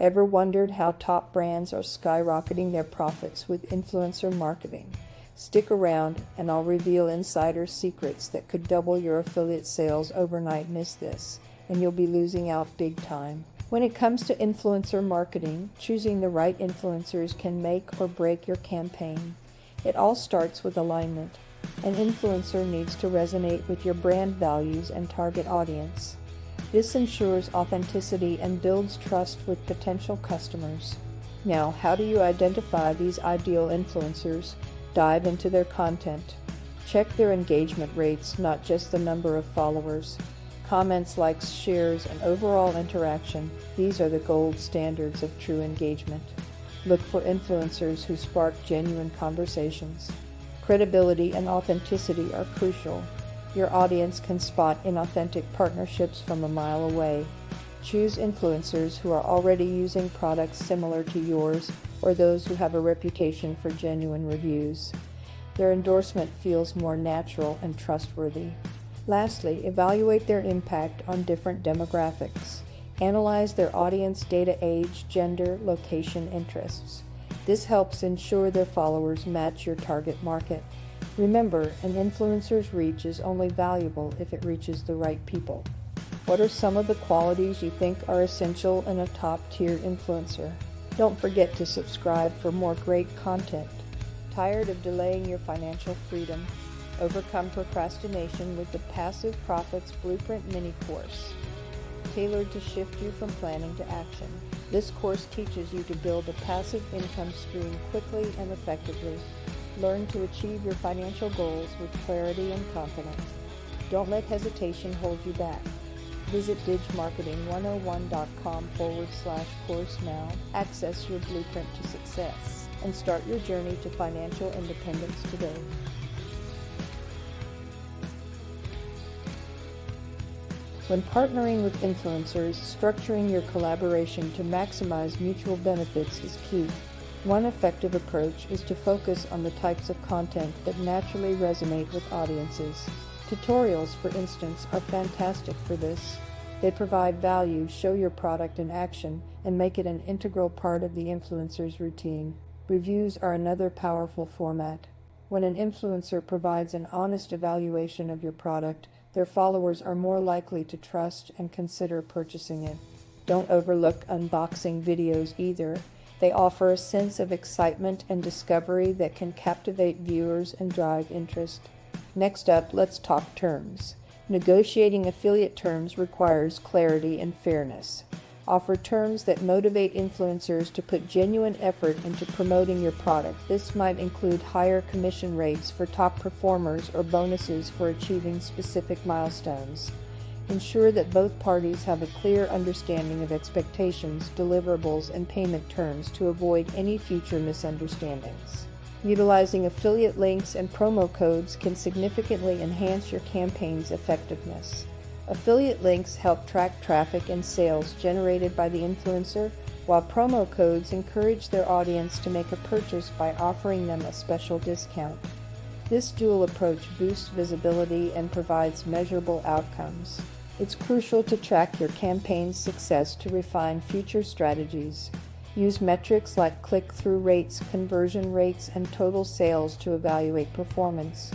Ever wondered how top brands are skyrocketing their profits with influencer marketing? Stick around and I'll reveal insider secrets that could double your affiliate sales overnight. Miss this, and you'll be losing out big time. When it comes to influencer marketing, choosing the right influencers can make or break your campaign. It all starts with alignment. An influencer needs to resonate with your brand values and target audience. This ensures authenticity and builds trust with potential customers. Now, how do you identify these ideal influencers? Dive into their content. Check their engagement rates, not just the number of followers. Comments, likes, shares, and overall interaction. These are the gold standards of true engagement. Look for influencers who spark genuine conversations. Credibility and authenticity are crucial. Your audience can spot inauthentic partnerships from a mile away. Choose influencers who are already using products similar to yours or those who have a reputation for genuine reviews. Their endorsement feels more natural and trustworthy. Lastly, evaluate their impact on different demographics. Analyze their audience data, age, gender, location, interests. This helps ensure their followers match your target market. Remember, an influencer's reach is only valuable if it reaches the right people. What are some of the qualities you think are essential in a top-tier influencer? Don't forget to subscribe for more great content. Tired of delaying your financial freedom? Overcome procrastination with the Passive Profits Blueprint mini course, tailored to shift you from planning to action. This course teaches you to build a passive income stream quickly and effectively. Learn to achieve your financial goals with clarity and confidence. Don't let hesitation hold you back. Visit digmarketing101.com/course now. Access your blueprint to success and start your journey to financial independence today. When partnering with influencers, structuring your collaboration to maximize mutual benefits is key. One effective approach is to focus on the types of content that naturally resonate with audiences. Tutorials, for instance, are fantastic for this. They provide value, show your product in action, and make it an integral part of the influencer's routine. Reviews are another powerful format. When an influencer provides an honest evaluation of your product, their followers are more likely to trust and consider purchasing it. Don't overlook unboxing videos either. They offer a sense of excitement and discovery that can captivate viewers and drive interest. Next up, let's talk terms. Negotiating affiliate terms requires clarity and fairness. Offer terms that motivate influencers to put genuine effort into promoting your product. This might include higher commission rates for top performers or bonuses for achieving specific milestones. Ensure that both parties have a clear understanding of expectations, deliverables, and payment terms to avoid any future misunderstandings. Utilizing affiliate links and promo codes can significantly enhance your campaign's effectiveness. Affiliate links help track traffic and sales generated by the influencer, while promo codes encourage their audience to make a purchase by offering them a special discount. This dual approach boosts visibility and provides measurable outcomes. It's crucial to track your campaign's success to refine future strategies. Use metrics like click-through rates, conversion rates, and total sales to evaluate performance.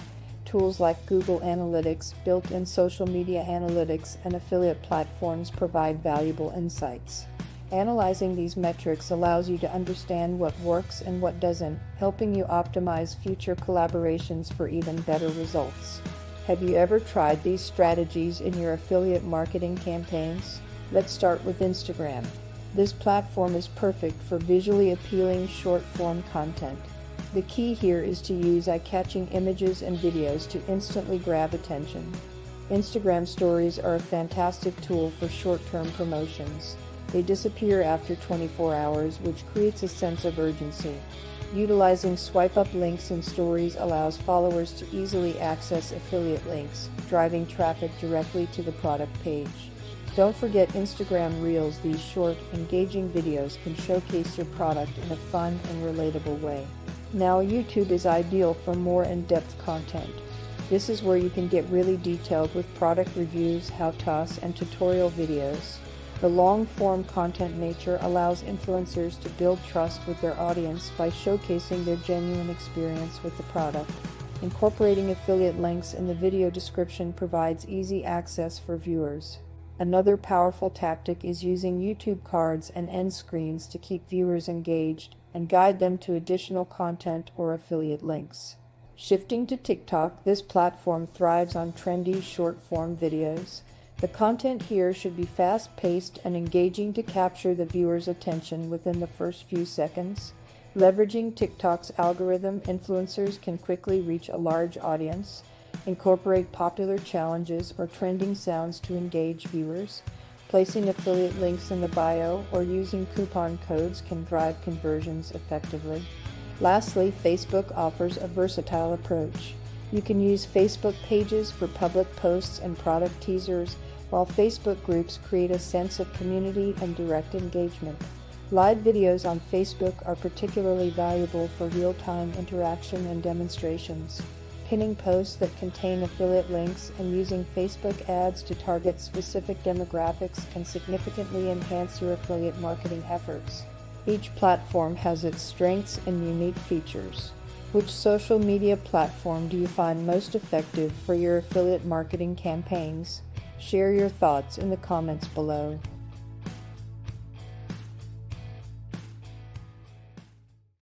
Tools like Google Analytics, built-in social media analytics, and affiliate platforms provide valuable insights. Analyzing these metrics allows you to understand what works and what doesn't, helping you optimize future collaborations for even better results. Have you ever tried these strategies in your affiliate marketing campaigns? Let's start with Instagram. This platform is perfect for visually appealing short-form content. The key here is to use eye-catching images and videos to instantly grab attention. Instagram stories are a fantastic tool for short-term promotions. They disappear after 24 hours, which creates a sense of urgency. Utilizing swipe-up links in stories allows followers to easily access affiliate links, driving traffic directly to the product page. Don't forget Instagram Reels. These short, engaging videos can showcase your product in a fun and relatable way. Now, YouTube is ideal for more in-depth content. This is where you can get really detailed with product reviews, how-tos, and tutorial videos. The long-form content nature allows influencers to build trust with their audience by showcasing their genuine experience with the product. Incorporating affiliate links in the video description provides easy access for viewers. Another powerful tactic is using YouTube cards and end screens to keep viewers engaged and guide them to additional content or affiliate links. Shifting to TikTok, this platform thrives on trendy short-form videos. The content here should be fast-paced and engaging to capture the viewer's attention within the first few seconds. Leveraging TikTok's algorithm, influencers can quickly reach a large audience, incorporate popular challenges or trending sounds to engage viewers. Placing affiliate links in the bio or using coupon codes can drive conversions effectively. Lastly, Facebook offers a versatile approach. You can use Facebook pages for public posts and product teasers, while Facebook groups create a sense of community and direct engagement. Live videos on Facebook are particularly valuable for real-time interaction and demonstrations. Pinning posts that contain affiliate links and using Facebook ads to target specific demographics can significantly enhance your affiliate marketing efforts. Each platform has its strengths and unique features. Which social media platform do you find most effective for your affiliate marketing campaigns? Share your thoughts in the comments below.